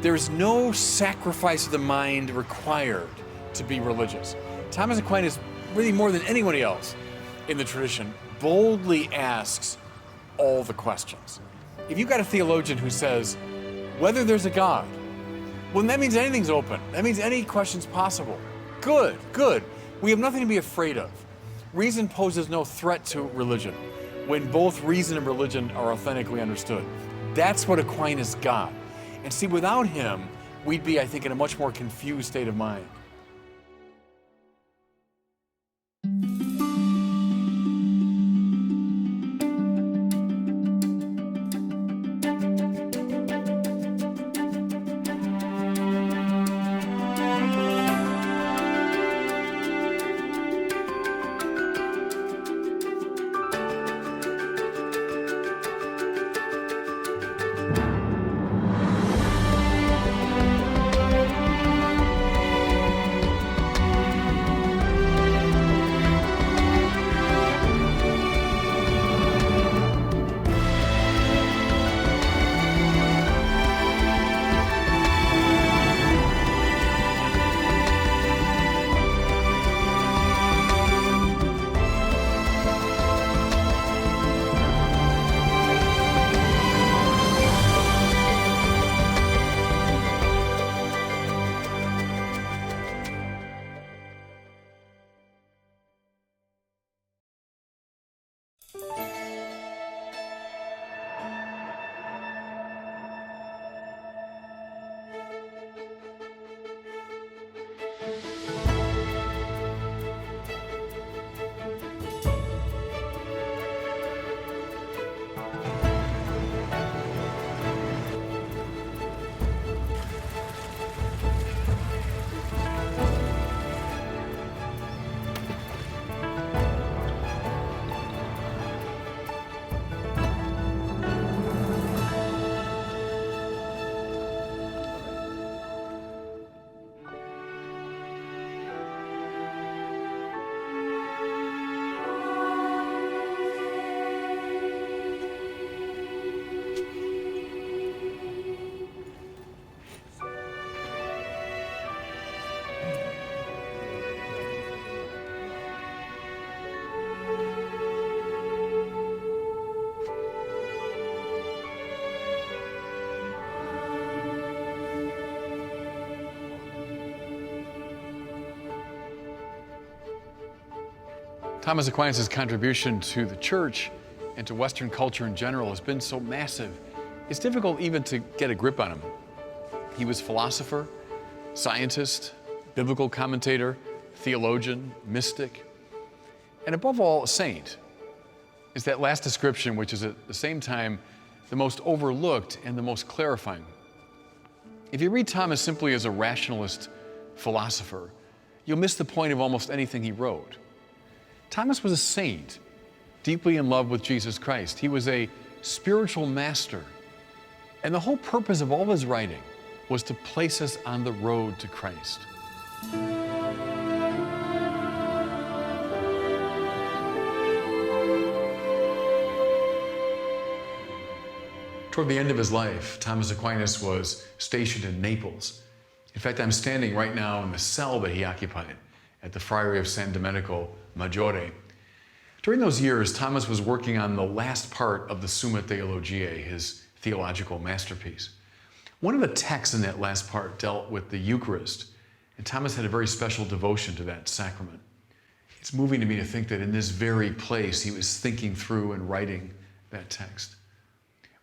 There's no sacrifice of the mind required to be religious. Thomas Aquinas, really more than anybody else in the tradition, boldly asks all the questions. If you've got a theologian who says, whether there's a God, well, that means anything's open. That means any question's possible. Good. We have nothing to be afraid of. Reason poses no threat to religion when both reason and religion are authentically understood. That's what Aquinas got. And see, without him, we'd be, I think, in a much more confused state of mind. Thomas Aquinas' contribution to the church and to Western culture in general has been so massive, it's difficult even to get a grip on him. He was philosopher, scientist, biblical commentator, theologian, mystic, and above all, a saint. Is that last description, which is at the same time the most overlooked and the most clarifying. If you read Thomas simply as a rationalist philosopher, you'll miss the point of almost anything he wrote. Thomas was a saint, deeply in love with Jesus Christ. He was a spiritual master. And the whole purpose of all his writing was to place us on the road to Christ. Toward the end of his life, Thomas Aquinas was stationed in Naples. In fact, I'm standing right now in the cell that he occupied at the Friary of San Domenico Maggiore. During those years, Thomas was working on the last part of the Summa Theologiae, his theological masterpiece. One of the texts in that last part dealt with the Eucharist, and Thomas had a very special devotion to that sacrament. It's moving to me to think that in this very place he was thinking through and writing that text.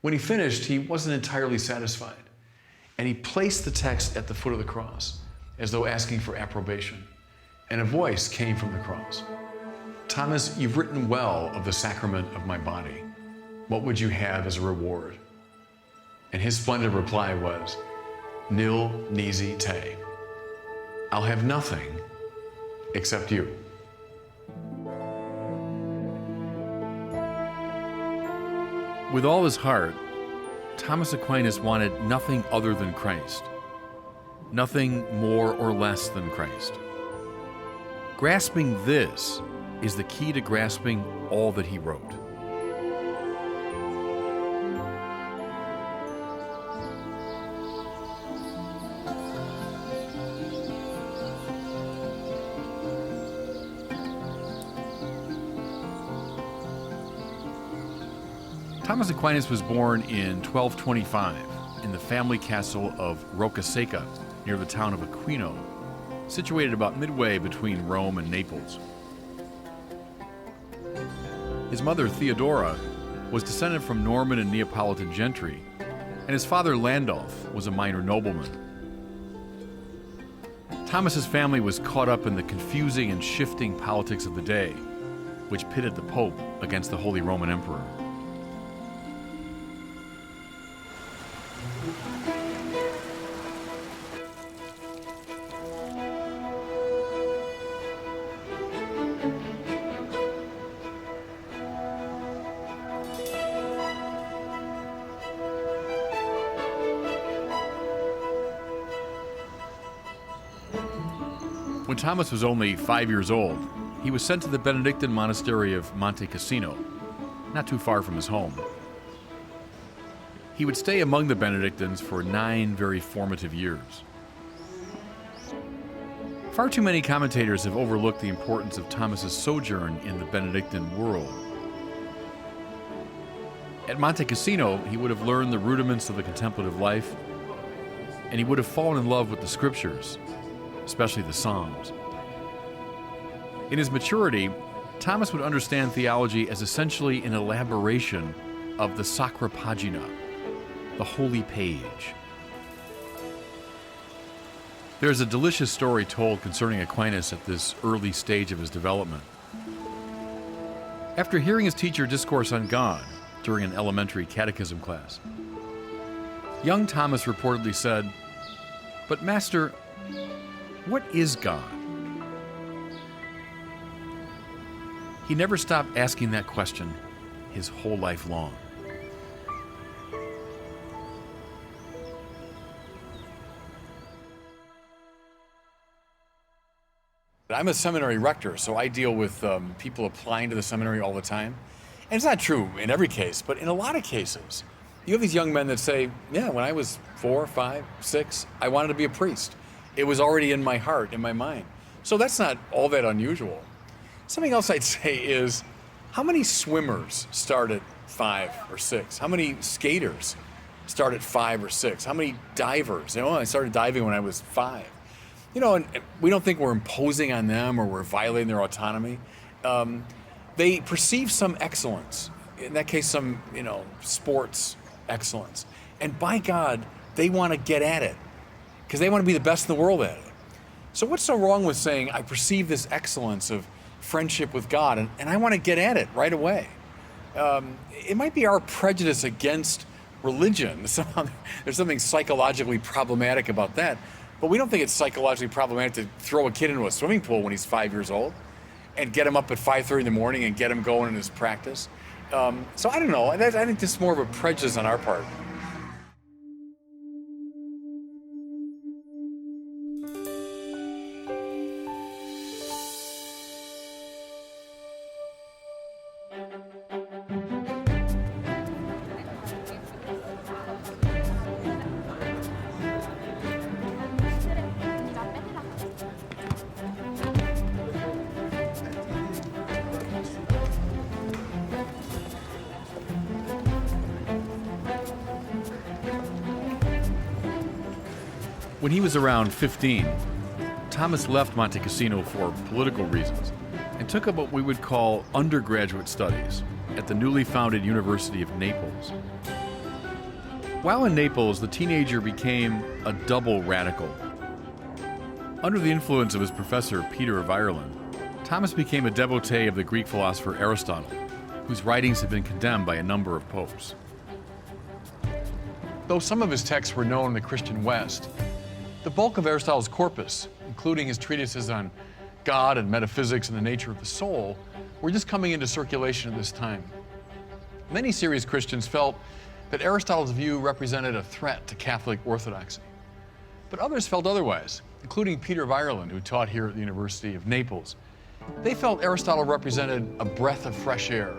When he finished, he wasn't entirely satisfied, and he placed the text at the foot of the cross, as though asking for approbation. And a voice came from the cross. Thomas, you've written well of the sacrament of my body. What would you have as a reward? And his splendid reply was, Nil nisi te. I'll have nothing except you. With all his heart, Thomas Aquinas wanted nothing other than Christ. Nothing more or less than Christ. Grasping this is the key to grasping all that he wrote. Thomas Aquinas was born in 1225 in the family castle of Roccasecca near the town of Aquino, situated about midway between Rome and Naples. His mother, Theodora, was descended from Norman and Neapolitan gentry, and his father, Landulf, was a minor nobleman. Thomas's family was caught up in the confusing and shifting politics of the day, which pitted the Pope against the Holy Roman Emperor. When Thomas was only 5 years old, he was sent to the Benedictine monastery of Monte Cassino, not too far from his home. He would stay among the Benedictines for 9 very formative years. Far too many commentators have overlooked the importance of Thomas's sojourn in the Benedictine world. At Monte Cassino, he would have learned the rudiments of the contemplative life, and he would have fallen in love with the scriptures, especially the Psalms. In his maturity, Thomas would understand theology as essentially an elaboration of the Sacra Pagina, the holy page. There's a delicious story told concerning Aquinas at this early stage of his development. After hearing his teacher discourse on God during an elementary catechism class, young Thomas reportedly said, "But Master, what is God?" He never stopped asking that question his whole life long. I'm a seminary rector, so I deal with people applying to the seminary all the time. And it's not true in every case, but in a lot of cases, you have these young men that say, yeah, when I was 4, 5, 6, I wanted to be a priest. It was already in my heart, in my mind. So that's not all that unusual. Something else I'd say is, how many swimmers start at 5 or 6? How many skaters start at 5 or 6? How many divers? I started diving when I was 5. And we don't think we're imposing on them or we're violating their autonomy. They perceive some excellence. In that case, some, sports excellence. And by God, they want to get at it because they want to be the best in the world at it. So what's so wrong with saying, I perceive this excellence of friendship with God and I want to get at it right away? It might be our prejudice against religion. There's something psychologically problematic about that. But we don't think it's psychologically problematic to throw a kid into a swimming pool when he's 5 years old and get him up at 5:30 in the morning and get him going in his practice. So I don't know. I think this is more of a prejudice on our part. When he was around 15, Thomas left Monte Cassino for political reasons and took up what we would call undergraduate studies at the newly founded University of Naples. While in Naples, the teenager became a double radical. Under the influence of his professor, Peter of Ireland, Thomas became a devotee of the Greek philosopher Aristotle, whose writings have been condemned by a number of popes. Though some of his texts were known in the Christian West, the bulk of Aristotle's corpus, including his treatises on God and metaphysics and the nature of the soul, were just coming into circulation at this time. Many serious Christians felt that Aristotle's view represented a threat to Catholic orthodoxy. But others felt otherwise, including Peter of Ireland, who taught here at the University of Naples. They felt Aristotle represented a breath of fresh air,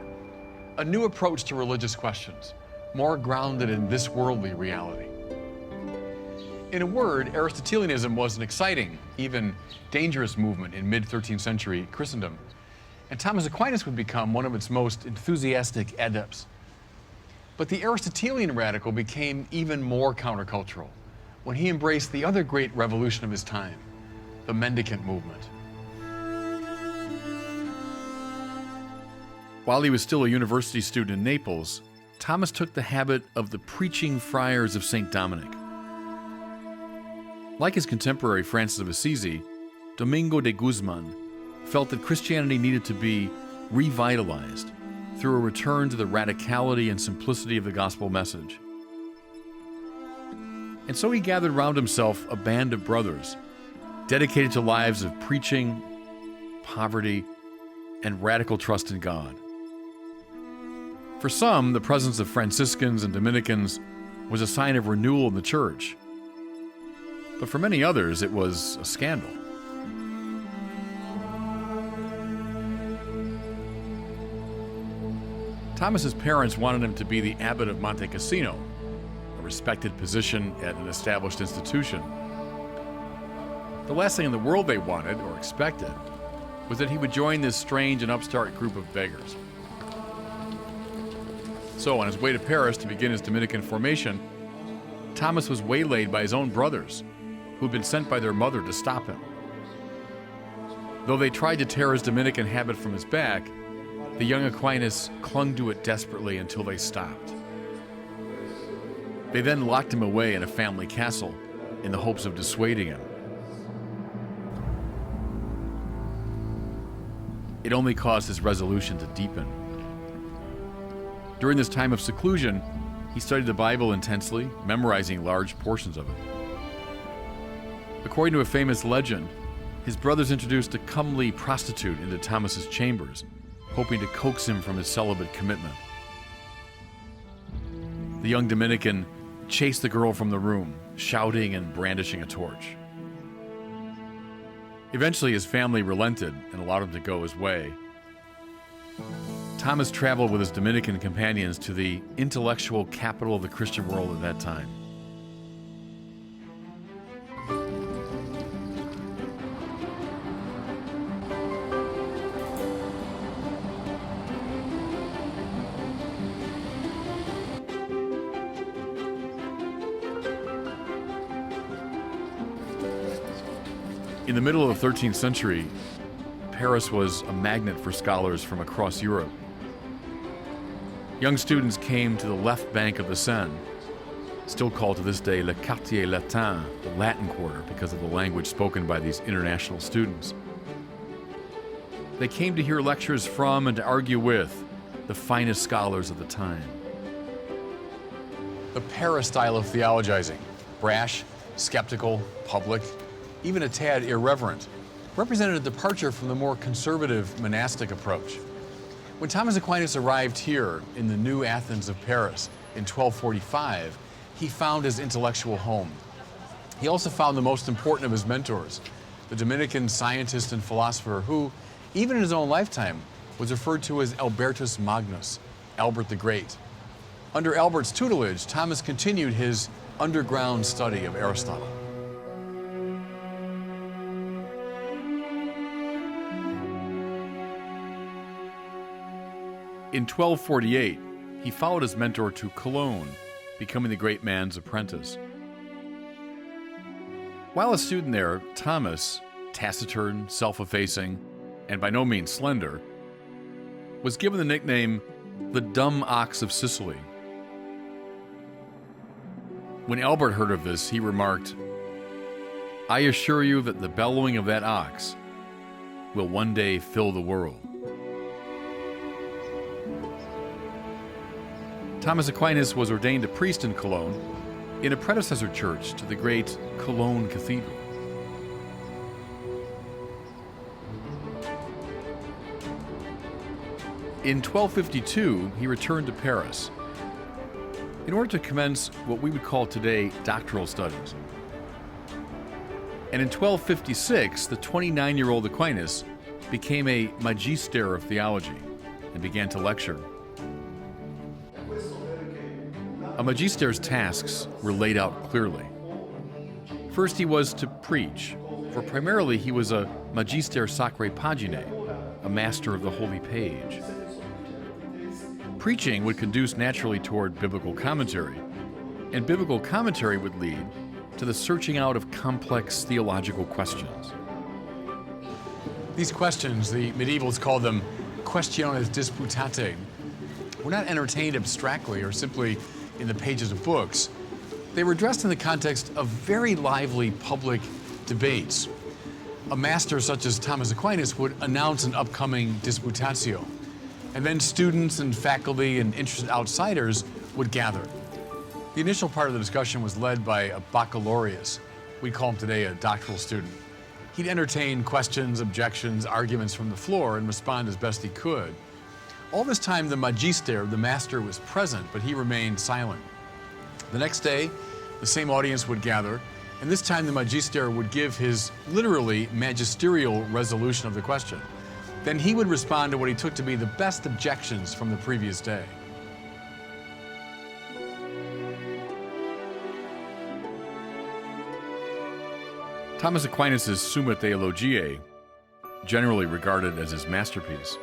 a new approach to religious questions, more grounded in this worldly reality. In a word, Aristotelianism was an exciting, even dangerous movement in mid-13th century Christendom, and Thomas Aquinas would become one of its most enthusiastic adepts. But the Aristotelian radical became even more countercultural when he embraced the other great revolution of his time, the mendicant movement. While he was still a university student in Naples, Thomas took the habit of the preaching friars of St. Dominic. Like his contemporary Francis of Assisi, Domingo de Guzman felt that Christianity needed to be revitalized through a return to the radicality and simplicity of the gospel message. And so he gathered round himself a band of brothers dedicated to lives of preaching, poverty, and radical trust in God. For some, the presence of Franciscans and Dominicans was a sign of renewal in the church. But for many others, it was a scandal. Thomas's parents wanted him to be the abbot of Monte Cassino, a respected position at an established institution. The last thing in the world they wanted, or expected, was that he would join this strange and upstart group of beggars. So, on his way to Paris to begin his Dominican formation, Thomas was waylaid by his own brothers, who had been sent by their mother to stop him. Though they tried to tear his Dominican habit from his back, the young Aquinas clung to it desperately until they stopped. They then locked him away in a family castle in the hopes of dissuading him. It only caused his resolution to deepen. During this time of seclusion, he studied the Bible intensely, memorizing large portions of it. According to a famous legend, his brothers introduced a comely prostitute into Thomas's chambers, hoping to coax him from his celibate commitment. The young Dominican chased the girl from the room, shouting and brandishing a torch. Eventually, his family relented and allowed him to go his way. Thomas traveled with his Dominican companions to the intellectual capital of the Christian world at that time. In the middle of the 13th century, Paris was a magnet for scholars from across Europe. Young students came to the left bank of the Seine, still called to this day Le Quartier Latin, the Latin Quarter, because of the language spoken by these international students. They came to hear lectures from and to argue with the finest scholars of the time. The Paris style of theologizing, brash, skeptical, public, even a tad irreverent, represented a departure from the more conservative monastic approach. When Thomas Aquinas arrived here in the new Athens of Paris in 1245, he found his intellectual home. He also found the most important of his mentors, the Dominican scientist and philosopher who, even in his own lifetime, was referred to as Albertus Magnus, Albert the Great. Under Albert's tutelage, Thomas continued his underground study of Aristotle. In 1248, he followed his mentor to Cologne, becoming the great man's apprentice. While a student there, Thomas, taciturn, self-effacing, and by no means slender, was given the nickname the Dumb Ox of Sicily. When Albert heard of this, he remarked, "I assure you that the bellowing of that ox will one day fill the world." Thomas Aquinas was ordained a priest in Cologne, in a predecessor church to the great Cologne Cathedral. In 1252, he returned to Paris in order to commence what we would call today doctoral studies. And in 1256, the 29-year-old Aquinas became a magister of theology and began to lecture. A magister's tasks were laid out clearly. First, he was to preach, for primarily he was a magister sacrae paginae, a master of the holy page. preaching would conduce naturally toward biblical commentary, and biblical commentary would lead to the searching out of complex theological questions. These questions, the medievals called them questiones disputate, were not entertained abstractly or simply in the pages of books. They were addressed in the context of very lively public debates. A master such as Thomas Aquinas would announce an upcoming disputatio, and then students and faculty and interested outsiders would gather. The initial part of the discussion was led by a baccalaureus. We call him today a doctoral student. He'd entertain questions, objections, arguments from the floor and respond as best he could. All this time, the magister, the master, was present, but he remained silent. The next day, the same audience would gather, and this time the magister would give his literally magisterial resolution of the question. Then he would respond to what he took to be the best objections from the previous day. Thomas Aquinas' Summa Theologiae, generally regarded as his masterpiece,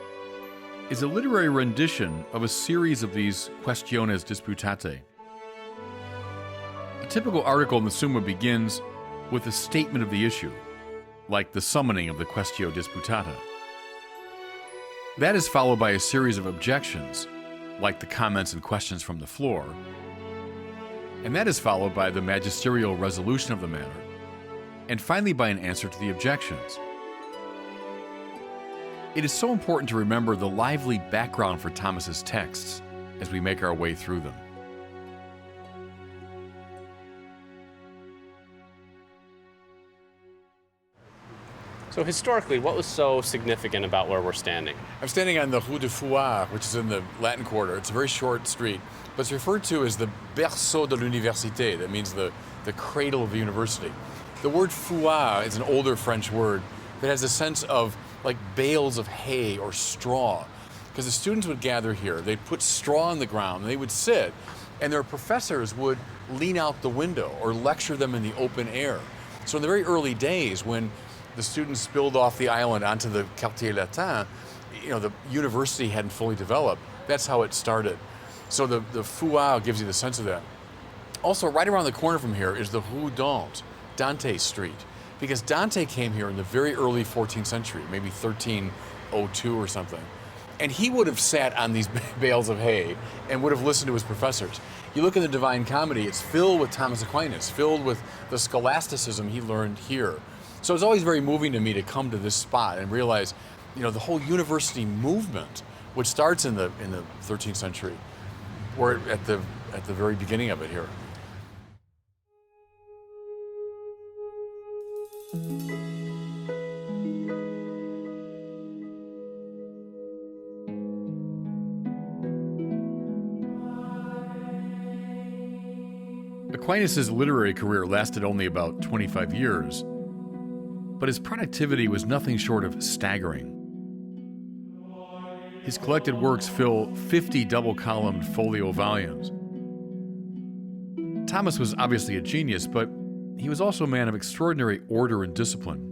is a literary rendition of a series of these questiones disputate. A typical article in the Summa begins with a statement of the issue, like the summoning of the quaestio disputata. That is followed by a series of objections, like the comments and questions from the floor, and that is followed by the magisterial resolution of the matter, and finally by an answer to the objections. It is so important to remember the lively background for Thomas's texts as we make our way through them. So historically, what was so significant about where we're standing? I'm standing on the Rue de Fouillard, which is in the Latin Quarter. It's a very short street, but it's referred to as the berceau de l'université. That means the cradle of the university. The word fouillard is an older French word that has a sense of like bales of hay or straw, because the students would gather here. They'd put straw on the ground, and they would sit, and their professors would lean out the window or lecture them in the open air. So in the very early days, when the students spilled off the island onto the Quartier Latin, the university hadn't fully developed. That's how it started. So the fouillard gives you the sense of that. Also, right around the corner from here is the Rue Dante Street, because Dante came here in the very early 14th century, maybe 1302 or something. And he would have sat on these bales of hay and would have listened to his professors. You look at the Divine Comedy, it's filled with Thomas Aquinas, filled with the scholasticism he learned here. So it's always very moving to me to come to this spot and realize, the whole university movement, which starts in the 13th century, we're at the very beginning of it here. Aquinas' literary career lasted only about 25 years, but his productivity was nothing short of staggering. His collected works fill 50 double-columned folio volumes. Thomas was obviously a genius, but he was also a man of extraordinary order and discipline.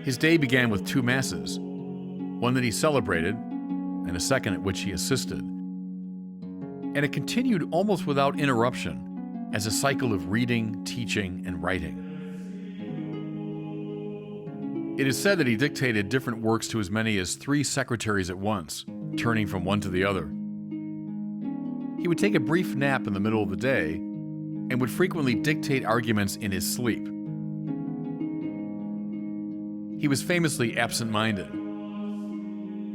His day began with 2 masses, one that he celebrated and a second at which he assisted. And it continued almost without interruption as a cycle of reading, teaching, and writing. It is said that he dictated different works to as many as 3 secretaries at once, turning from one to the other. He would take a brief nap in the middle of the day and would frequently dictate arguments in his sleep. He was famously absent-minded.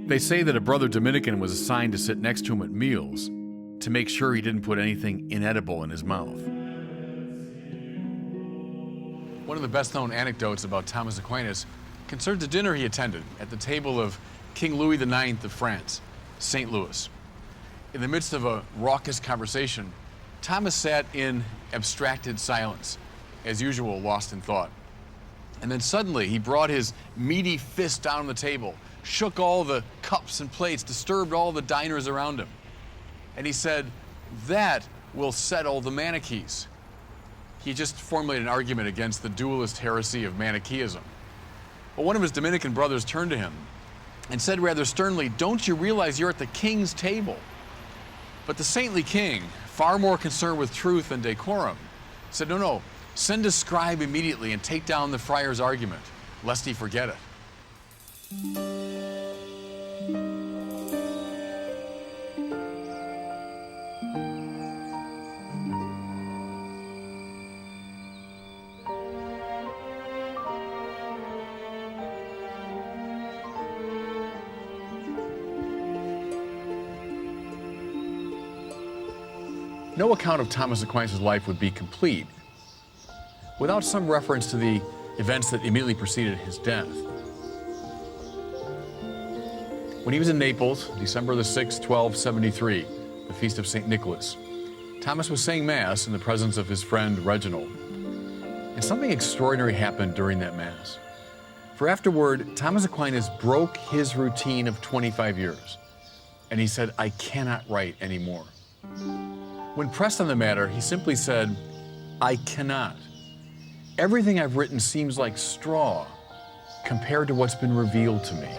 They say that a brother Dominican was assigned to sit next to him at meals to make sure he didn't put anything inedible in his mouth. One of the best-known anecdotes about Thomas Aquinas concerns a dinner he attended at the table of King Louis IX of France, St. Louis. In the midst of a raucous conversation, Thomas sat in abstracted silence, as usual, lost in thought. And then suddenly he brought his meaty fist down on the table, shook all the cups and plates, disturbed all the diners around him. And he said, "That will settle the Manichees." He just formulated an argument against the dualist heresy of Manichaeism. But one of his Dominican brothers turned to him and said rather sternly, "Don't you realize you're at the king's table?" But the saintly king, far more concerned with truth than decorum, said, "No, send a scribe immediately and take down the friar's argument, lest he forget it." No account of Thomas Aquinas' life would be complete without some reference to the events that immediately preceded his death. When he was in Naples, December the 6th, 1273, the feast of St. Nicholas, Thomas was saying Mass in the presence of his friend Reginald. And something extraordinary happened during that Mass. For afterward, Thomas Aquinas broke his routine of 25 years, and he said, "I cannot write anymore." When pressed on the matter, he simply said, "I cannot. Everything I've written seems like straw compared to what's been revealed to me."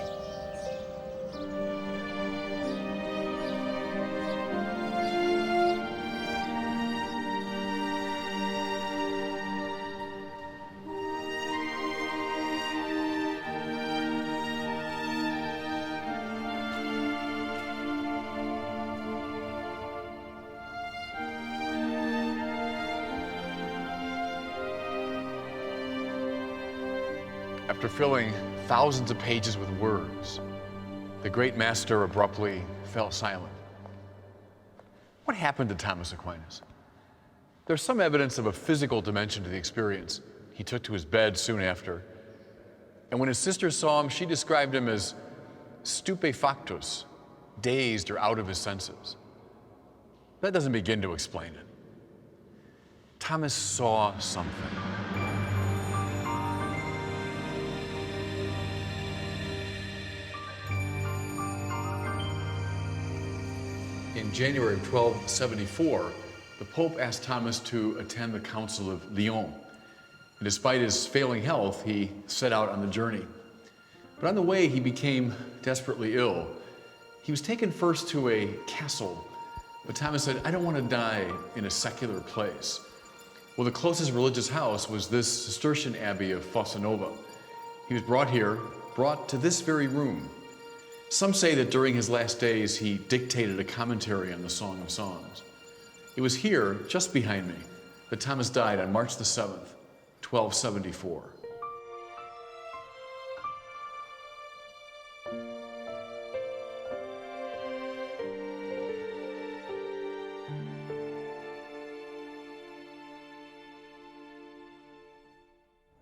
After filling thousands of pages with words, the great master abruptly fell silent. What happened to Thomas Aquinas? There's some evidence of a physical dimension to the experience. He took to his bed soon after, and when his sister saw him, she described him as stupefactus, dazed or out of his senses. That doesn't begin to explain it. Thomas saw something. In January of 1274, the Pope asked Thomas to attend the Council of Lyon. And despite his failing health, he set out on the journey. But on the way, he became desperately ill. He was taken first to a castle, but Thomas said, "I don't want to die in a secular place." Well, the closest religious house was this Cistercian abbey of Fossanova. He was brought to this very room. Some say that during his last days, he dictated a commentary on the Song of Songs. It was here, just behind me, that Thomas died on March the 7th, 1274.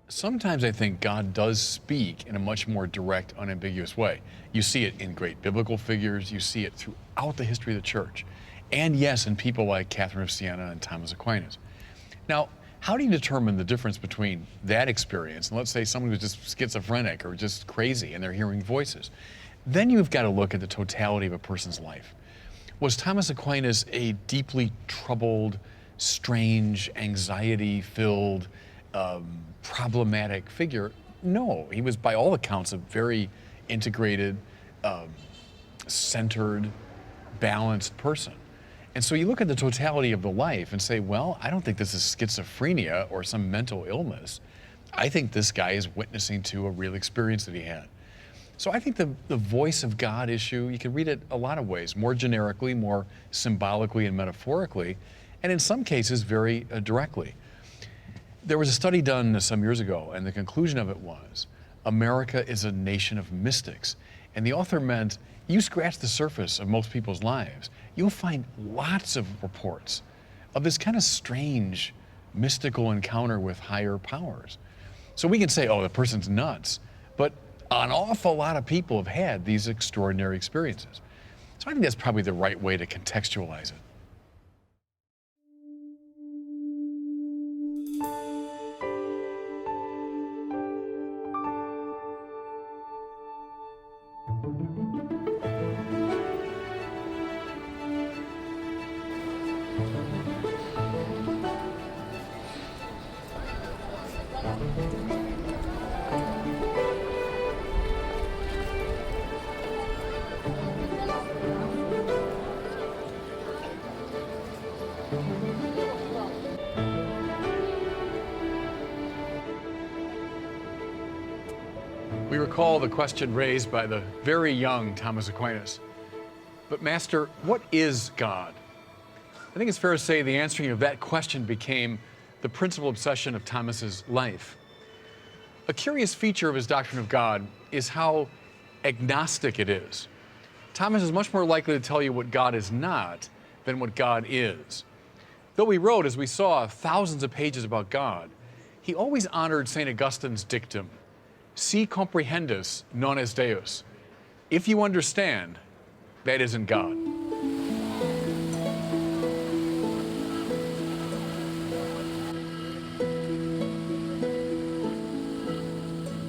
Sometimes I think God does speak in a much more direct, unambiguous way. You see it in great biblical figures, you see it throughout the history of the church, and yes, in people like Catherine of Siena and Thomas Aquinas. Now, how do you determine the difference between that experience and let's say someone who's just schizophrenic or just crazy and they're hearing voices? Then you've got to look at the totality of a person's life. Was Thomas Aquinas a deeply troubled, strange, anxiety-filled, problematic figure? No, he was by all accounts a very integrated, centered, balanced person. And so you look at the totality of the life and say, well, I don't think this is schizophrenia or some mental illness. I think this guy is witnessing to a real experience that he had. So I think the voice of God issue, you can read it a lot of ways, more generically, more symbolically and metaphorically, and in some cases very directly. There was a study done some years ago, and the conclusion of it was, America is a nation of mystics. And the author meant, you scratch the surface of most people's lives, you'll find lots of reports of this kind of strange, mystical encounter with higher powers. So we can say, oh, the person's nuts, but an awful lot of people have had these extraordinary experiences. So I think that's probably the right way to contextualize it. We recall the question raised by the very young Thomas Aquinas. But Master, what is God? I think it's fair to say the answering of that question became the principal obsession of Thomas's life. A curious feature of his doctrine of God is how agnostic it is. Thomas is much more likely to tell you what God is not than what God is. Though he wrote, as we saw, thousands of pages about God, he always honored St. Augustine's dictum, si comprehendus, non est Deus. If you understand, that isn't God.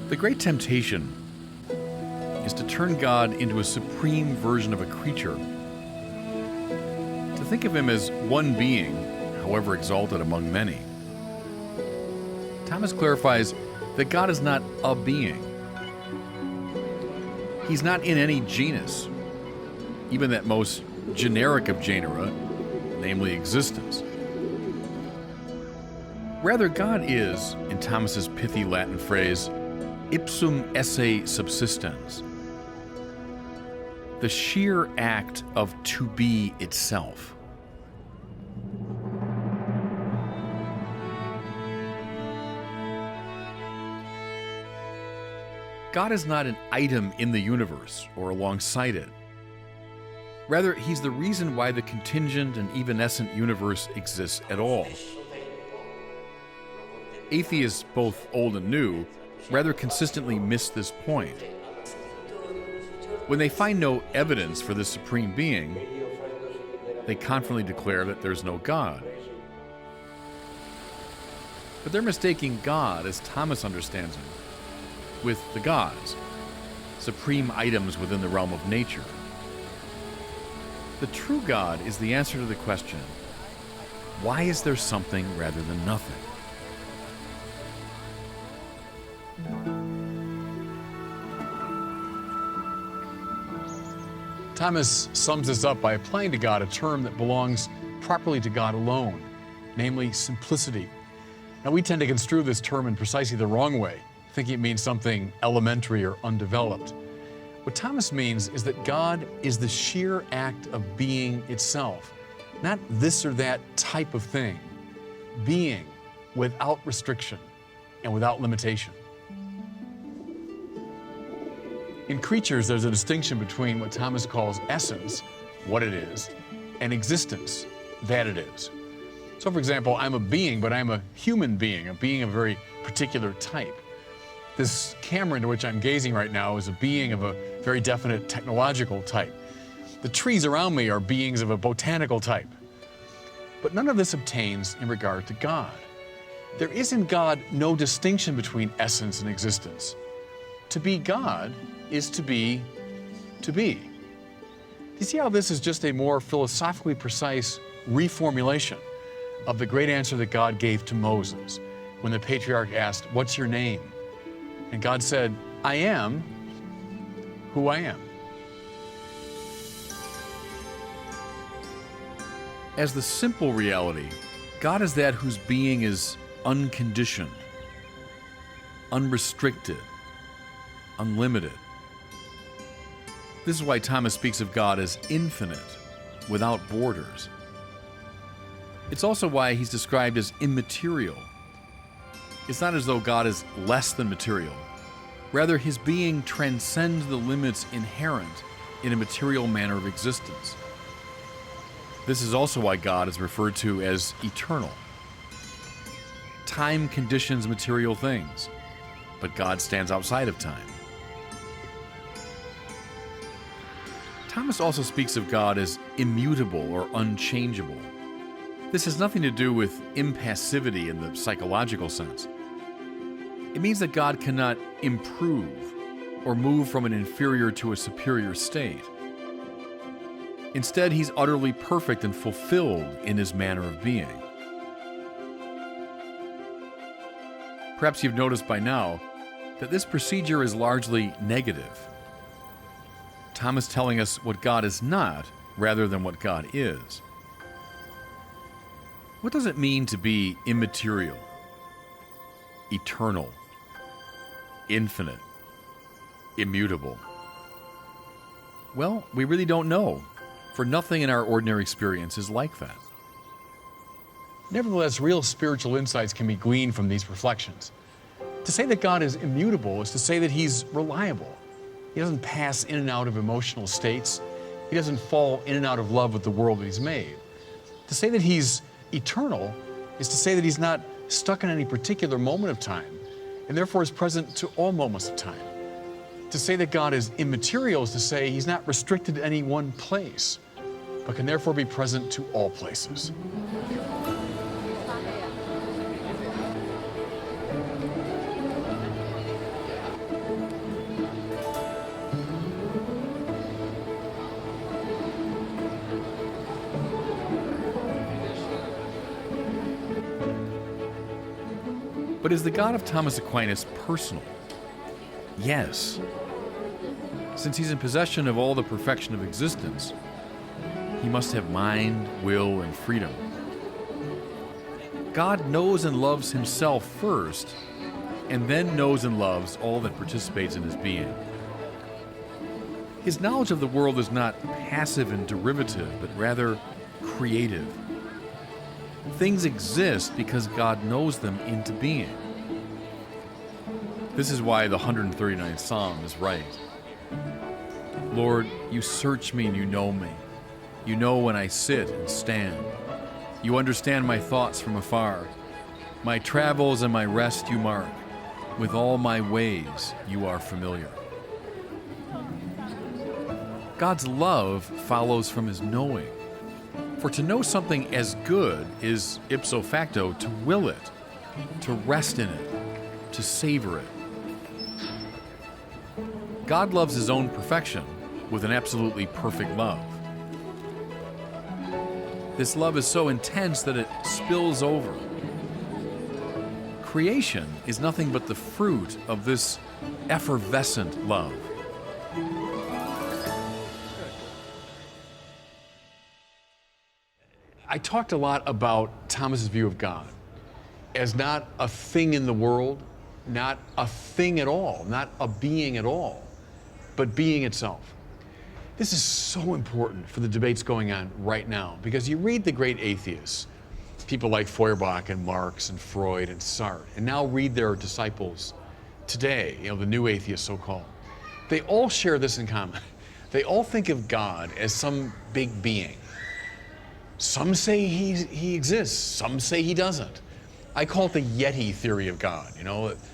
The great temptation is to turn God into a supreme version of a creature, to think of him as one being, however exalted among many. Thomas clarifies that God is not a being. He's not in any genus, even that most generic of genera, namely existence. Rather, God is, in Thomas's pithy Latin phrase, ipsum esse subsistens, the sheer act of to be itself. God is not an item in the universe or alongside it. Rather, he's the reason why the contingent and evanescent universe exists at all. Atheists, both old and new, rather consistently miss this point. When they find no evidence for this supreme being, they confidently declare that there's no God. But they're mistaking God, as Thomas understands him, with the gods, supreme items within the realm of nature. The true God is the answer to the question, why is there something rather than nothing? Thomas sums this up by applying to God a term that belongs properly to God alone, namely simplicity. Now, we tend to construe this term in precisely the wrong way, thinking it means something elementary or undeveloped. What Thomas means is that God is the sheer act of being itself, not this or that type of thing. Being without restriction and without limitation. In creatures, there's a distinction between what Thomas calls essence, what it is, and existence, that it is. So, for example, I'm a being, but I'm a human being, a being of a very particular type. This camera into which I'm gazing right now is a being of a very definite technological type. The trees around me are beings of a botanical type. But none of this obtains in regard to God. There is in God no distinction between essence and existence. To be God is to be to be. Do you see how this is just a more philosophically precise reformulation of the great answer that God gave to Moses when the patriarch asked, "What's your name?" And God said, "I am who I am." As the simple reality, God is that whose being is unconditioned, unrestricted, unlimited. This is why Thomas speaks of God as infinite, without borders. It's also why he's described as immaterial. It's not as though God is less than material. Rather, his being transcends the limits inherent in a material manner of existence. This is also why God is referred to as eternal. Time conditions material things, but God stands outside of time. Thomas also speaks of God as immutable or unchangeable. This has nothing to do with impassivity in the psychological sense. It means that God cannot improve or move from an inferior to a superior state. Instead, he's utterly perfect and fulfilled in his manner of being. Perhaps you've noticed by now that this procedure is largely negative. Thomas telling us what God is not rather than what God is. What does it mean to be immaterial, eternal, infinite, immutable? Well, we really don't know, for nothing in our ordinary experience is like that. Nevertheless, real spiritual insights can be gleaned from these reflections. To say that God is immutable is to say that He's reliable. He doesn't pass in and out of emotional states. He doesn't fall in and out of love with the world that He's made. To say that He's eternal is to say that He's not stuck in any particular moment of time, and therefore is present to all moments of time. To say that God is immaterial is to say He's not restricted to any one place, but can therefore be present to all places. But is the God of Thomas Aquinas personal? Yes. Since He's in possession of all the perfection of existence, He must have mind, will, and freedom. God knows and loves Himself first, and then knows and loves all that participates in His being. His knowledge of the world is not passive and derivative, but rather creative. Things exist because God knows them into being. This is why the 139th Psalm is right. Lord, you search me and you know me. You know when I sit and stand. You understand my thoughts from afar. My travels and my rest you mark. With all my ways you are familiar. God's love follows from His knowing. For to know something as good is ipso facto to will it, to rest in it, to savor it. God loves His own perfection with an absolutely perfect love. This love is so intense that it spills over. Creation is nothing but the fruit of this effervescent love. I talked a lot about Thomas's view of God as not a thing in the world, not a thing at all, not a being at all, but being itself. This is so important for the debates going on right now, because you read the great atheists, people like Feuerbach and Marx and Freud and Sartre, and now read their disciples today, the new atheists so-called. They all share this in common. They all think of God as some big being. Some say he exists, some say He doesn't. I call it the Yeti theory of God.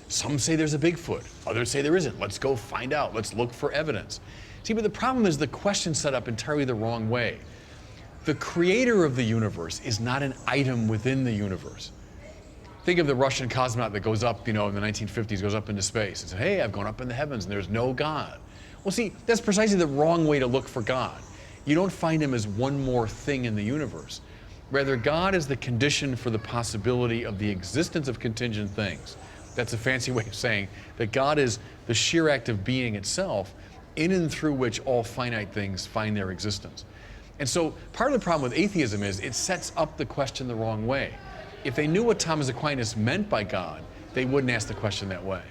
Some say there's a Bigfoot, others say there isn't. Let's go find out, let's look for evidence. See, but the problem is the question's set up entirely the wrong way. The creator of the universe is not an item within the universe. Think of the Russian cosmonaut that goes up, in the 1950s, goes up into space and says, hey, I've gone up in the heavens and there's no God. Well, see, that's precisely the wrong way to look for God. You don't find Him as one more thing in the universe. Rather, God is the condition for the possibility of the existence of contingent things. That's a fancy way of saying that God is the sheer act of being itself, in and through which all finite things find their existence. And so part of the problem with atheism is it sets up the question the wrong way. If they knew what Thomas Aquinas meant by God, they wouldn't ask the question that way.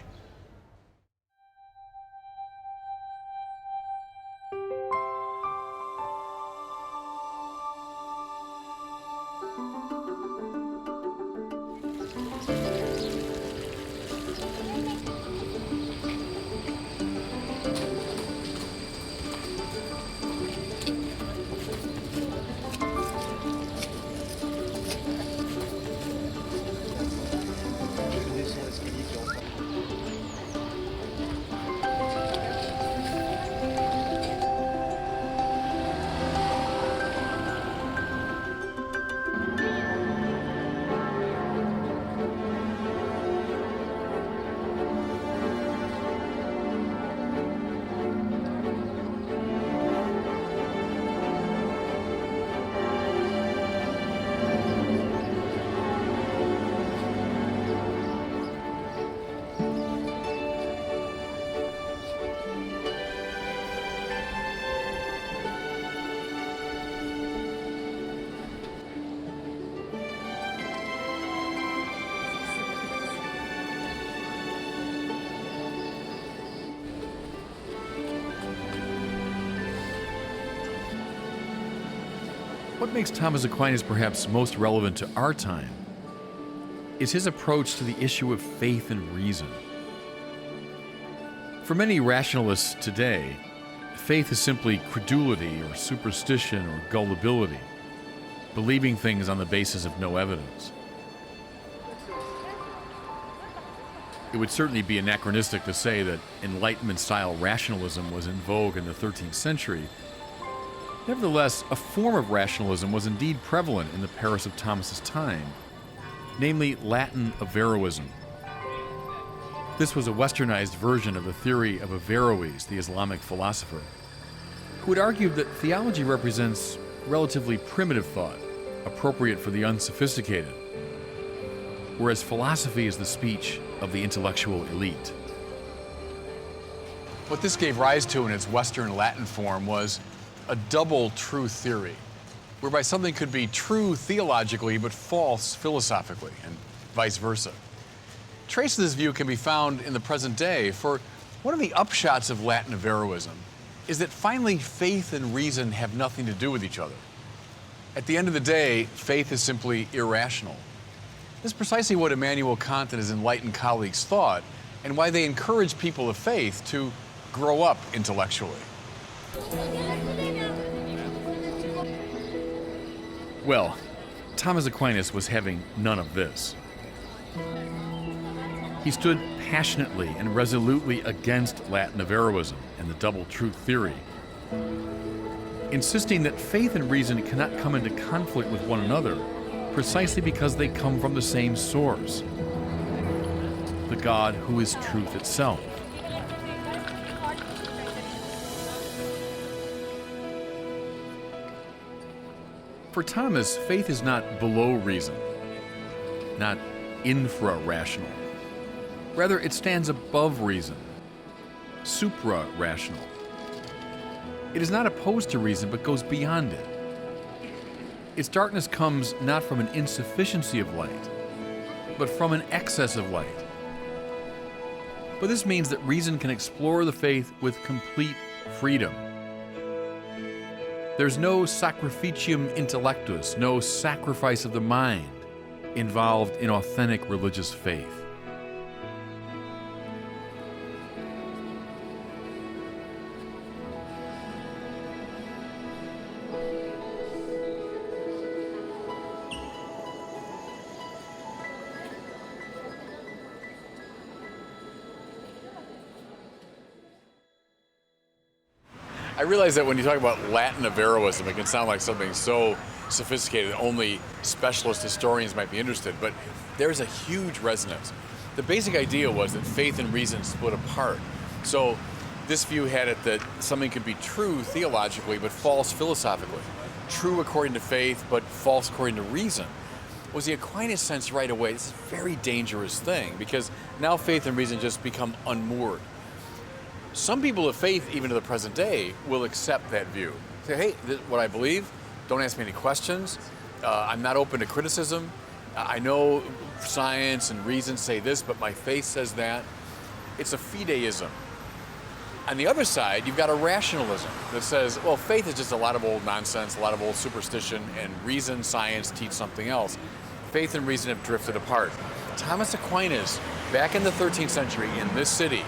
What makes Thomas Aquinas perhaps most relevant to our time is his approach to the issue of faith and reason. For many rationalists today, faith is simply credulity or superstition or gullibility, believing things on the basis of no evidence. It would certainly be anachronistic to say that Enlightenment-style rationalism was in vogue in the 13th century. Nevertheless, a form of rationalism was indeed prevalent in the Paris of Thomas's time, namely Latin Averroism. This was a westernized version of the theory of Averroes, the Islamic philosopher, who had argued that theology represents relatively primitive thought, appropriate for the unsophisticated, whereas philosophy is the speech of the intellectual elite. What this gave rise to in its Western Latin form was a double truth theory, whereby something could be true theologically but false philosophically, and vice versa. Trace of this view can be found in the present day, for one of the upshots of Latin Averroism is that finally faith and reason have nothing to do with each other. At the end of the day, faith is simply irrational. This is precisely what Immanuel Kant and his enlightened colleagues thought, and why they encourage people of faith to grow up intellectually. Well, Thomas Aquinas was having none of this. He stood passionately and resolutely against Latin Averroism and the double truth theory, insisting that faith and reason cannot come into conflict with one another precisely because they come from the same source, the God who is truth itself. For Thomas, faith is not below reason, not infra-rational. Rather, it stands above reason, supra-rational. It is not opposed to reason, but goes beyond it. Its darkness comes not from an insufficiency of light, but from an excess of light. But this means that reason can explore the faith with complete freedom. There's no sacrificium intellectus, no sacrifice of the mind involved in authentic religious faith. I realize that when you talk about Latin Averroism, it can sound like something so sophisticated that only specialist historians might be interested, but there's a huge resonance. The basic idea was that faith and reason split apart. So this view had it that something could be true theologically but false philosophically. True according to faith but false according to reason. Was the Aquinas sense right away, this is a very dangerous thing, because now faith and reason just become unmoored. Some people of faith, even to the present day, will accept that view. Say, hey, this is what I believe. Don't ask me any questions. I'm not open to criticism. I know science and reason say this, but my faith says that. It's a fideism. On the other side, you've got a rationalism that says, well, faith is just a lot of old nonsense, a lot of old superstition, and reason, science teach something else. Faith and reason have drifted apart. Thomas Aquinas, back in the 13th century in this city,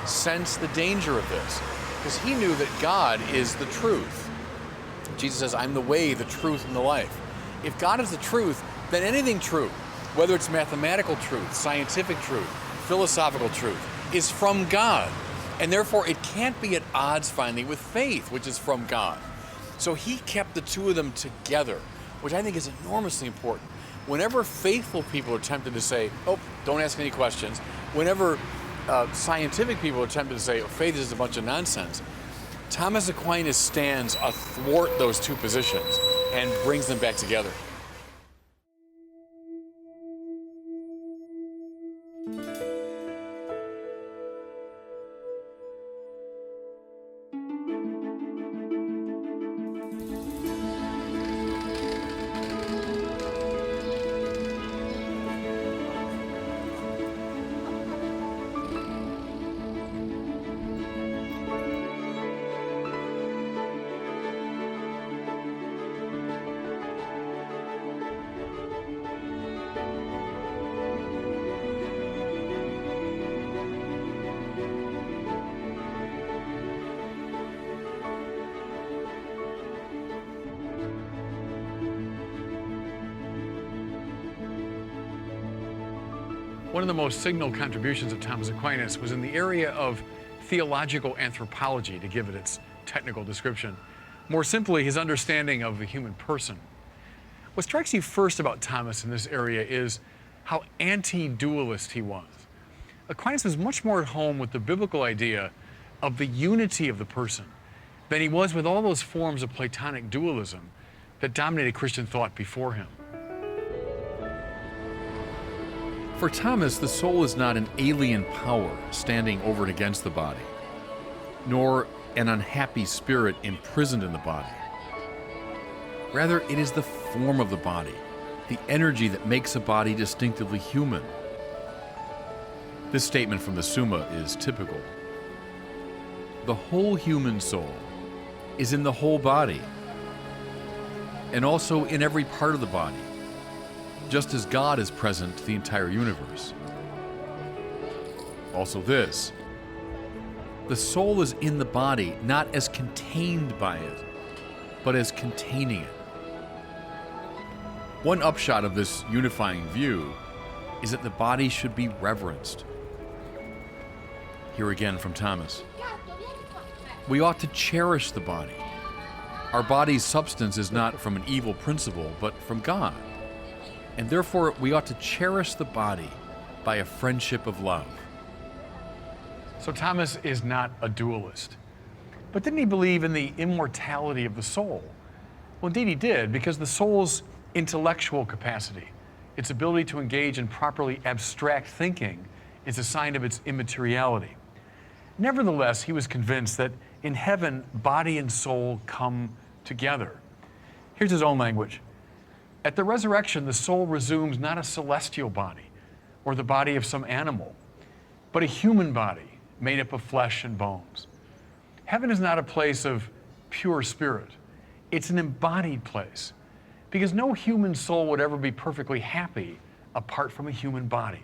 sensed the danger of this, because he knew that God is the truth. Jesus says, I'm the way, the truth, and the life. If God is the truth, then anything true, whether it's mathematical truth, scientific truth, philosophical truth, is from God. And therefore, it can't be at odds finally with faith, which is from God. So he kept the two of them together, which I think is enormously important. Whenever faithful people are tempted to say, oh, don't ask any questions, whenever scientific people are tempted to say, oh, faith is a bunch of nonsense, Thomas Aquinas stands athwart those two positions and brings them back together. One of the most signal contributions of Thomas Aquinas was in the area of theological anthropology, to give it its technical description. More simply, his understanding of the human person. What strikes you first about Thomas in this area is how anti-dualist he was. Aquinas was much more at home with the biblical idea of the unity of the person than he was with all those forms of Platonic dualism that dominated Christian thought before him. For Thomas, the soul is not an alien power standing over and against the body, nor an unhappy spirit imprisoned in the body. Rather, it is the form of the body, the energy that makes a body distinctively human. This statement from the Summa is typical. The whole human soul is in the whole body, and also in every part of the body, just as God is present to the entire universe. Also this, the soul is in the body not as contained by it, but as containing it. One upshot of this unifying view is that the body should be reverenced. Here again from Thomas. We ought to cherish the body. Our body's substance is not from an evil principle, but from God. And therefore, we ought to cherish the body by a friendship of love. So Thomas is not a dualist. But didn't he believe in the immortality of the soul? Well, indeed he did, because the soul's intellectual capacity, its ability to engage in properly abstract thinking, is a sign of its immateriality. Nevertheless, he was convinced that in heaven, body and soul come together. Here's his own language. At the resurrection, the soul resumes not a celestial body or the body of some animal, but a human body made up of flesh and bones. Heaven is not a place of pure spirit. It's an embodied place, because no human soul would ever be perfectly happy apart from a human body.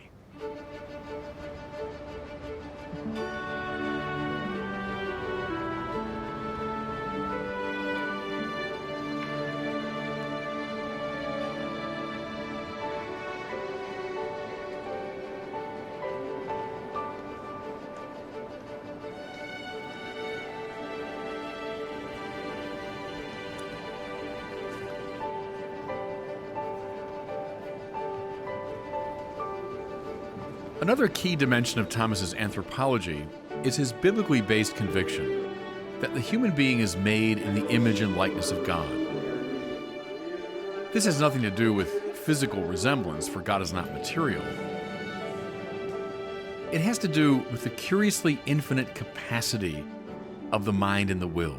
Another key dimension of Thomas's anthropology is his biblically based conviction that the human being is made in the image and likeness of God. This has nothing to do with physical resemblance, for God is not material. It has to do with the curiously infinite capacity of the mind and the will.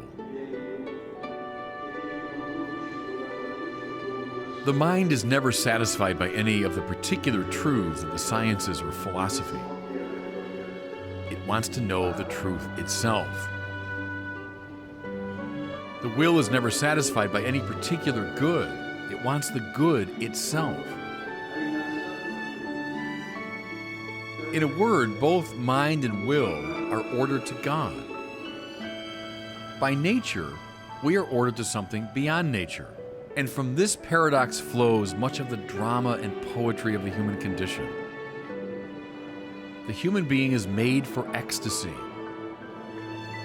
The mind is never satisfied by any of the particular truths of the sciences or philosophy. It wants to know the truth itself. The will is never satisfied by any particular good. It wants the good itself. In a word, both mind and will are ordered to God. By nature, we are ordered to something beyond nature. And from this paradox flows much of the drama and poetry of the human condition. The human being is made for ecstasy,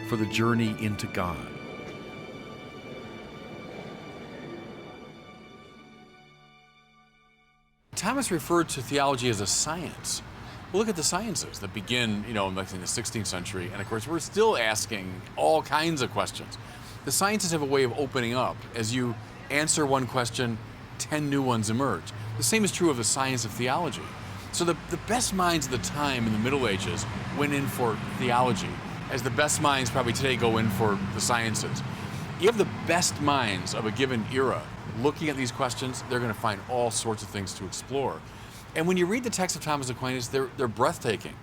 for the journey into God. Thomas referred to theology as a science. Well, look at the sciences that begin, in the 16th century, and of course we're still asking all kinds of questions. The sciences have a way of opening up. As you answer one question, 10 new ones emerge. The same is true of the science of theology. So the best minds of the time in the Middle Ages went in for theology, as the best minds probably today go in for the sciences. You have the best minds of a given era looking at these questions, they're going to find all sorts of things to explore. And when you read the text of Thomas Aquinas, they're breathtaking.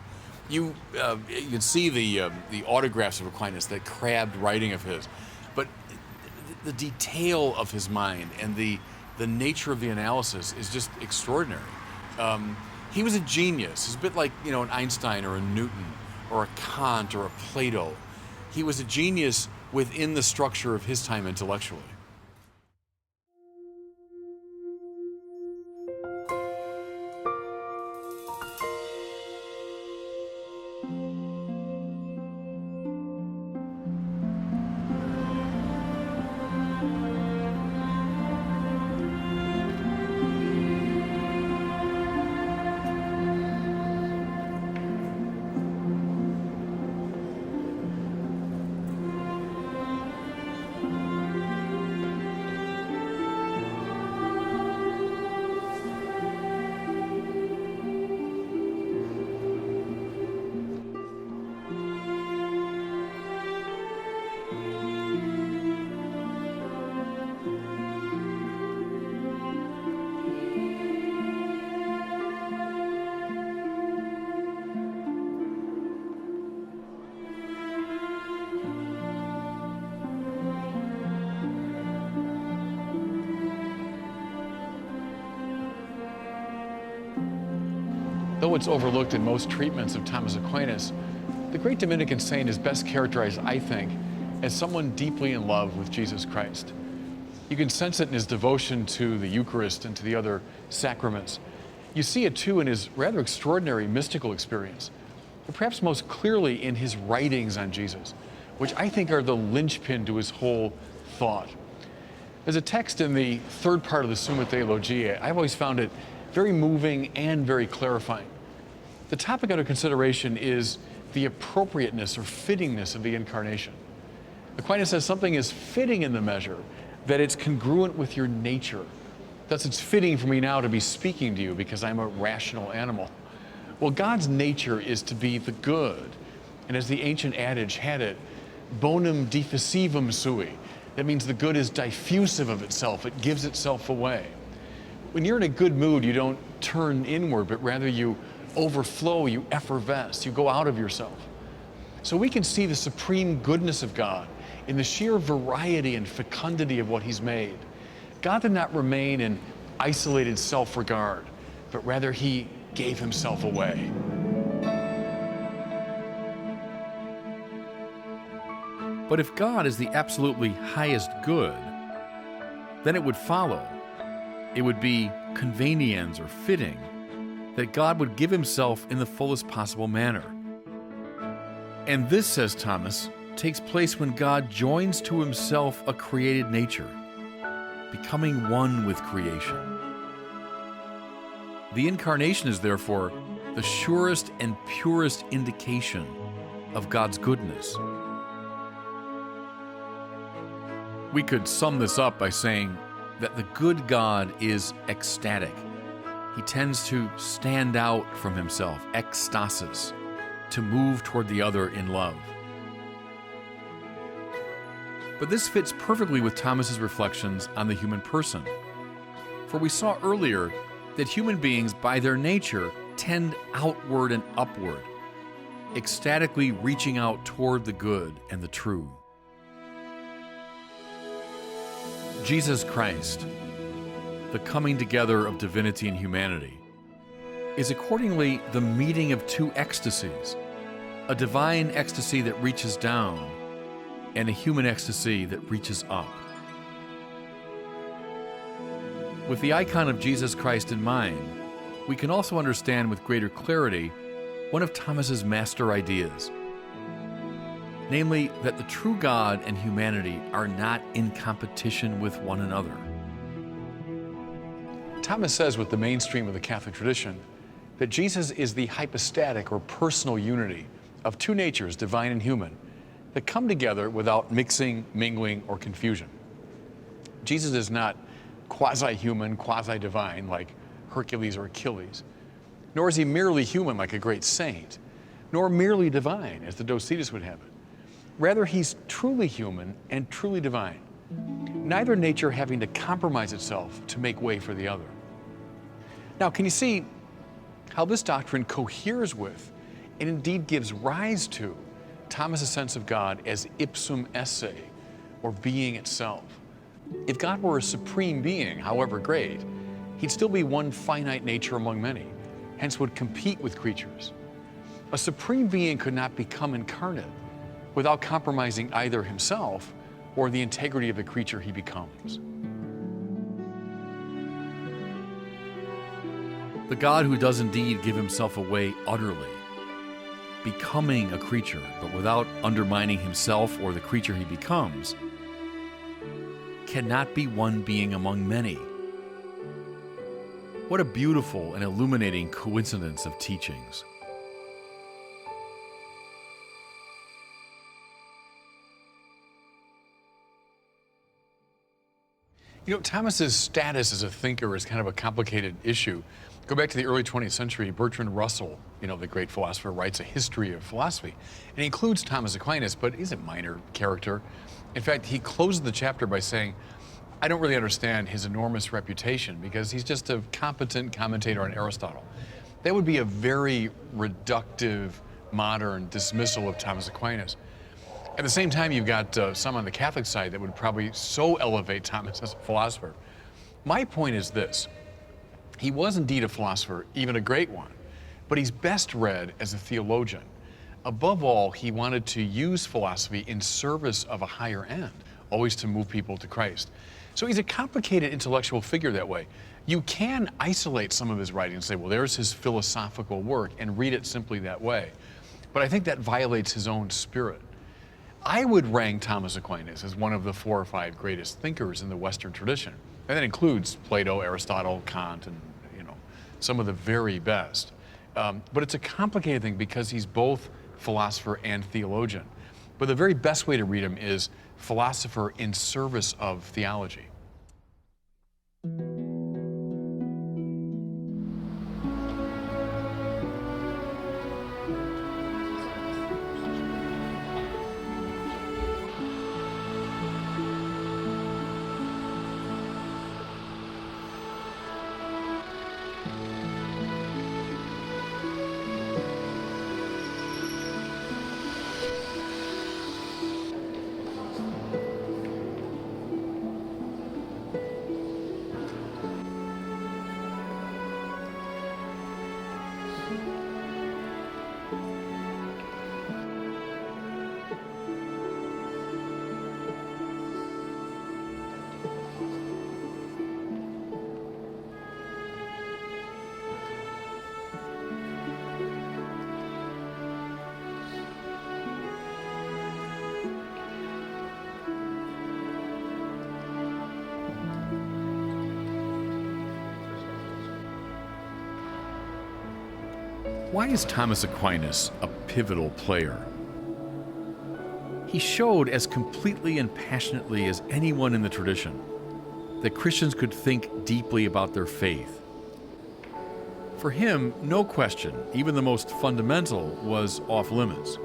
You can see the autographs of Aquinas, that crabbed writing of his, but the detail of his mind and the nature of the analysis is just extraordinary. He was a genius. He's a bit like an Einstein or a Newton or a Kant or a Plato. He was a genius within the structure of his time intellectually. Though it's overlooked in most treatments of Thomas Aquinas, the great Dominican saint is best characterized, I think, as someone deeply in love with Jesus Christ. You can sense it in his devotion to the Eucharist and to the other sacraments. You see it too in his rather extraordinary mystical experience, but perhaps most clearly in his writings on Jesus, which I think are the linchpin to his whole thought. There's a text in the third part of the Summa Theologiae. I've always found it very moving and very clarifying. The topic under consideration is the appropriateness or fittingness of the incarnation. Aquinas says something is fitting in the measure that it's congruent with your nature. Thus, it's fitting for me now to be speaking to you because I'm a rational animal. Well, God's nature is to be the good. And as the ancient adage had it, bonum diffusivum sui. That means the good is diffusive of itself. It gives itself away. When you're in a good mood, you don't turn inward, but rather you overflow, you effervesce, you go out of yourself. So we can see the supreme goodness of God in the sheer variety and fecundity of what he's made. God did not remain in isolated self-regard, but rather he gave himself away. But if God is the absolutely highest good, then it would follow, it would be conveniens or fitting, that God would give himself in the fullest possible manner. And this, says Thomas, takes place when God joins to himself a created nature, becoming one with creation. The incarnation is therefore the surest and purest indication of God's goodness. We could sum this up by saying that the good God is ecstatic. He tends to stand out from himself, ekstasis, to move toward the other in love. But this fits perfectly with Thomas's reflections on the human person. For we saw earlier that human beings, by their nature, tend outward and upward, ecstatically reaching out toward the good and the true. Jesus Christ, the coming together of divinity and humanity, is accordingly the meeting of two ecstasies, a divine ecstasy that reaches down and a human ecstasy that reaches up. With the icon of Jesus Christ in mind, we can also understand with greater clarity one of Thomas's master ideas, namely that the true God and humanity are not in competition with one another. Thomas says with the mainstream of the Catholic tradition that Jesus is the hypostatic or personal unity of two natures, divine and human, that come together without mixing, mingling, or confusion. Jesus is not quasi-human, quasi-divine like Hercules or Achilles, nor is he merely human like a great saint, nor merely divine as the Docetus would have it. Rather, he's truly human and truly divine, neither nature having to compromise itself to make way for the other. Now, can you see how this doctrine coheres with and indeed gives rise to Thomas's sense of God as ipsum esse, or being itself? If God were a supreme being, however great, he'd still be one finite nature among many, hence would compete with creatures. A supreme being could not become incarnate without compromising either himself or the integrity of the creature he becomes. The God who does indeed give himself away utterly, becoming a creature, but without undermining himself or the creature he becomes, cannot be one being among many. What a beautiful and illuminating coincidence of teachings. You know, Thomas's status as a thinker is kind of a complicated issue. Go back to the early 20th century, Bertrand Russell, the great philosopher, writes a history of philosophy. And he includes Thomas Aquinas, but he's a minor character. In fact, he closes the chapter by saying, I don't really understand his enormous reputation because he's just a competent commentator on Aristotle. That would be a very reductive, modern dismissal of Thomas Aquinas. At the same time, you've got some on the Catholic side that would probably so elevate Thomas as a philosopher. My point is this. He was indeed a philosopher, even a great one, but he's best read as a theologian. Above all, he wanted to use philosophy in service of a higher end, always to move people to Christ. So he's a complicated intellectual figure that way. You can isolate some of his writings and say, well, there's his philosophical work, and read it simply that way. But I think that violates his own spirit. I would rank Thomas Aquinas as one of the 4 or 5 greatest thinkers in the Western tradition. And that includes Plato, Aristotle, Kant, and some of the very best. But it's a complicated thing because he's both philosopher and theologian. But the very best way to read him is philosopher in service of theology. Why is Thomas Aquinas a pivotal player? He showed as completely and passionately as anyone in the tradition that Christians could think deeply about their faith. For him, no question, even the most fundamental, was off limits.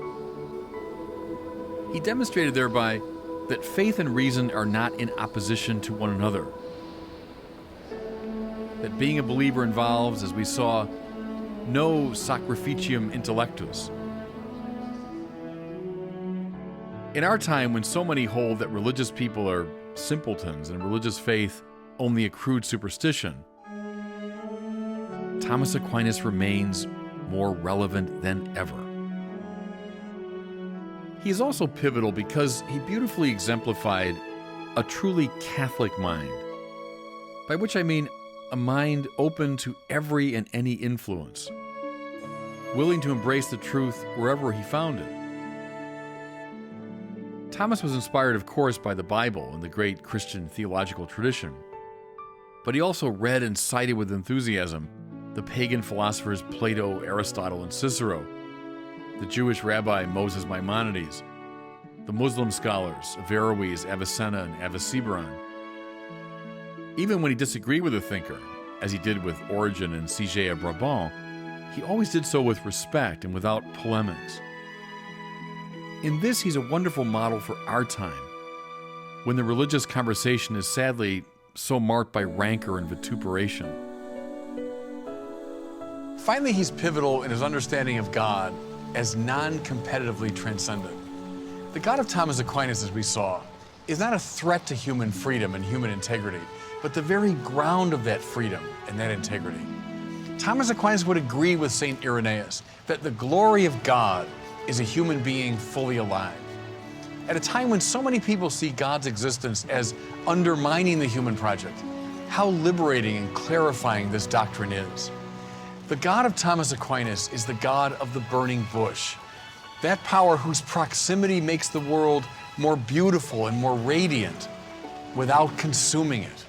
He demonstrated thereby that faith and reason are not in opposition to one another. That being a believer involves, as we saw, no sacrificium intellectus. In our time, when so many hold that religious people are simpletons and religious faith only a crude superstition, Thomas Aquinas remains more relevant than ever. He is also pivotal because he beautifully exemplified a truly Catholic mind, by which I mean a mind open to every and any influence, willing to embrace the truth wherever he found it. Thomas was inspired, of course, by the Bible and the great Christian theological tradition, but he also read and cited with enthusiasm the pagan philosophers Plato, Aristotle, and Cicero, the Jewish rabbi Moses Maimonides, the Muslim scholars Averroes, Avicenna, and Avicebron. Even when he disagreed with a thinker, as he did with Origen and Sige of Brabant, he always did so with respect and without polemics. In this, he's a wonderful model for our time, when the religious conversation is sadly so marked by rancor and vituperation. Finally, he's pivotal in his understanding of God as non-competitively transcendent. The God of Thomas Aquinas, as we saw, is not a threat to human freedom and human integrity, but the very ground of that freedom and that integrity. Thomas Aquinas would agree with St. Irenaeus that the glory of God is a human being fully alive. At a time when so many people see God's existence as undermining the human project, how liberating and clarifying this doctrine is. The God of Thomas Aquinas is the God of the burning bush, that power whose proximity makes the world more beautiful and more radiant without consuming it.